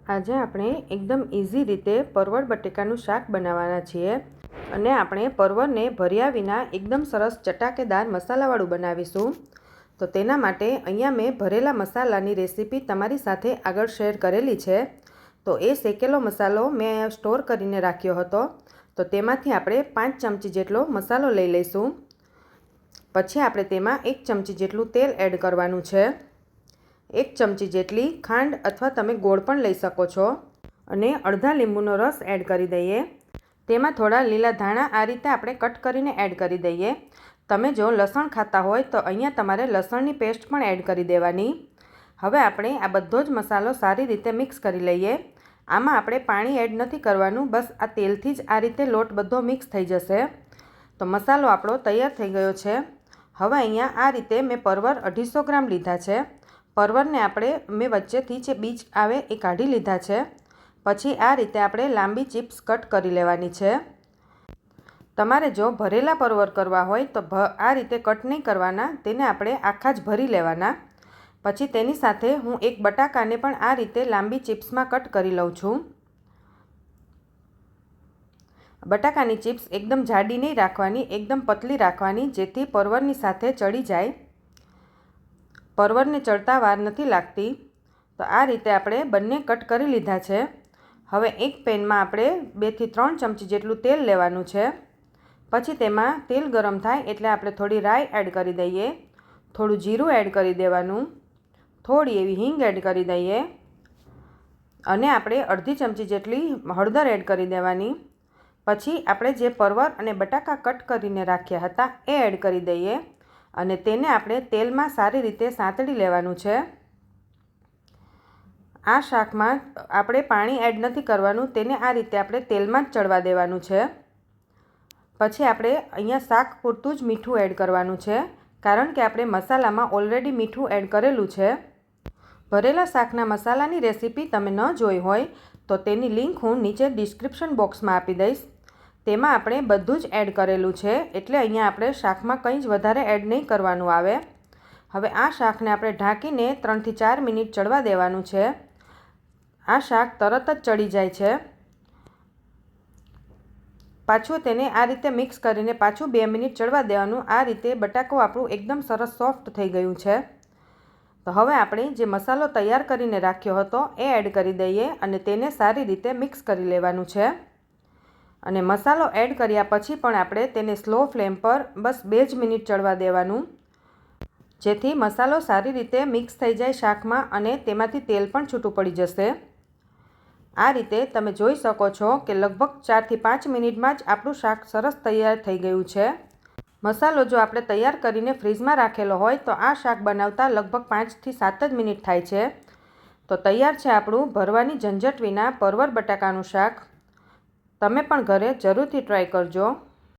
આજે આપણે એકદમ ઇઝી રીતે પરવળ બટેકાનું શાક બનાવવાના છીએ અને આપણે પરવળને ભર્યા વિના એકદમ સરસ ચટાકેદાર મસાલાવાળું બનાવીશું। તો તેના માટે અહીંયા મેં ભરેલા મસાલાની રેસીપી તમારી સાથે આગળ શેર કરેલી છે। તો એ શેકેલો મસાલો મેં સ્ટોર કરીને રાખ્યો હતો। તો તેમાંથી આપણે 5 ચમચી જેટલો મસાલો લઈ લઈશું। પછી આપણે તેમાં 1 ચમચી જેટલું તેલ એડ કરવાનું છે। 1 ચમચી જેટલી ખાંડ અથવા તમે ગોળ પણ લઈ શકો છો અને અડધા લીંબુનો રસ એડ કરી દઈએ। તેમાં થોડા લીલા ધાણા આ રીતે આપણે કટ કરીને એડ કરી દઈએ। તમે જો લસણ ખાતા હોય તો અહીંયા તમારે લસણની પેસ્ટ પણ એડ કરી દેવાની। હવે આપણે આ બધો જ મસાલો સારી રીતે મિક્સ કરી લઈએ। આમાં આપણે પાણી એડ નથી કરવાનું, બસ આ તેલથી જ આ રીતે લોટ બધો મિક્સ થઈ જશે। તો મસાલો આપણો તૈયાર થઈ ગયો છે। હવે અહીંયા આ રીતે મેં પરવળ 250 ગ્રામ લીધા છે। પરવળને આપણે મેં વચ્ચેથી જે બીજ આવે એ કાઢી લીધા છે। પછી આ રીતે આપણે લાંબી ચિપ્સ કટ કરી લેવાની છે। તમારે જો ભરેલા પરવળ કરવા હોય તો આ રીતે કટ નહીં કરવાના, તેને આપણે આખા જ ભરી લેવાના। પછી તેની સાથે હું એક બટાકાને પણ આ રીતે લાંબી ચિપ્સમાં કટ કરી લઉં છું। બટાકાની ચિપ્સ એકદમ જાડી નહીં રાખવાની, એકદમ પતલી રાખવાની, જેથી પરવળની સાથે ચડી જાય। પરવળને ચડતા વાર નથી લાગતી। તો આ રીતે આપણે બંને કટ કરી લીધા છે। હવે એક પેનમાં આપણે 2 થી 3 ચમચી જેટલું તેલ લેવાનું છે। પછી તેમાં તેલ ગરમ થાય એટલે આપણે થોડી રાઈ એડ કરી દઈએ, થોડું જીરું એડ કરી દેવાનું, થોડી એવી હિંગ એડ કરી દઈએ અને આપણે અડધી ચમચી જેટલી હળદર એડ કરી દેવાની। પછી આપણે જે પરવળ અને બટાકા કટ કરીને રાખ્યા હતા એ એડ કરી દઈએ અને તેને આપણે તેલમાં સારી રીતે સાંતળી લેવાનું છે। આ શાકમાં આપણે પાણી એડ નથી કરવાનું, તેને આ રીતે આપણે તેલમાં જ ચડવા દેવાનું છે। પછી આપણે અહીંયા શાક પૂરતું જ મીઠું એડ કરવાનું છે, કારણ કે આપણે મસાલામાં ઓલરેડી મીઠું એડ કરેલું છે। ભરેલા શાકના મસાલાની રેસીપી તમે ન જોઈ હોય તો તેની લિંક હું નીચે ડિસ્ક્રિપ્શન બોક્સમાં આપી દઈશ। તેમાં આપણે બધું જ એડ કરેલું છે, એટલે અહીંયા આપણે શાકમાં કંઈ જ વધારે એડ નહીં કરવાનું આવે। હવે આ શાકને આપણે ઢાંકીને 3 થી 4 મિનિટ ચડવા દેવાનું છે। આ શાક તરત જ ચડી જાય છે। પાછું તેને આ રીતે મિક્સ કરીને પાછું 2 મિનિટ ચડવા દેવાનું। આ રીતે બટાકો આપણું એકદમ સરસ સોફ્ટ થઈ ગયું છે। તો હવે આપણે જે મસાલો તૈયાર કરીને રાખ્યો હતો એ એડ કરી દઈએ અને તેને સારી રીતે મિક્સ કરી લેવાનું છે। અને મસાલો એડ કર્યા પછી પણ આપણે તેને સ્લો ફ્લેમ પર બસ 2 જ મિનિટ ચડવા દેવાનું, જેથી મસાલો સારી રીતે મિક્સ થઈ જાય શાકમાં અને તેમાંથી તેલ પણ છૂટું પડી જશે। આ રીતે તમે જોઈ શકો છો કે લગભગ 4 થી 5 મિનિટમાં જ આપણું શાક સરસ તૈયાર થઈ ગયું છે। મસાલો જો આપણે તૈયાર કરીને ફ્રીજમાં રાખેલો હોય તો આ શાક બનાવતા લગભગ 5 થી 7 જ મિનિટ થાય છે। તો તૈયાર છે આપણું ભરવાની ઝંઝટ વિના પરવળ બટાકાનું શાક। તમે પણ ઘરે જરૂરથી ટ્રાય કરજો।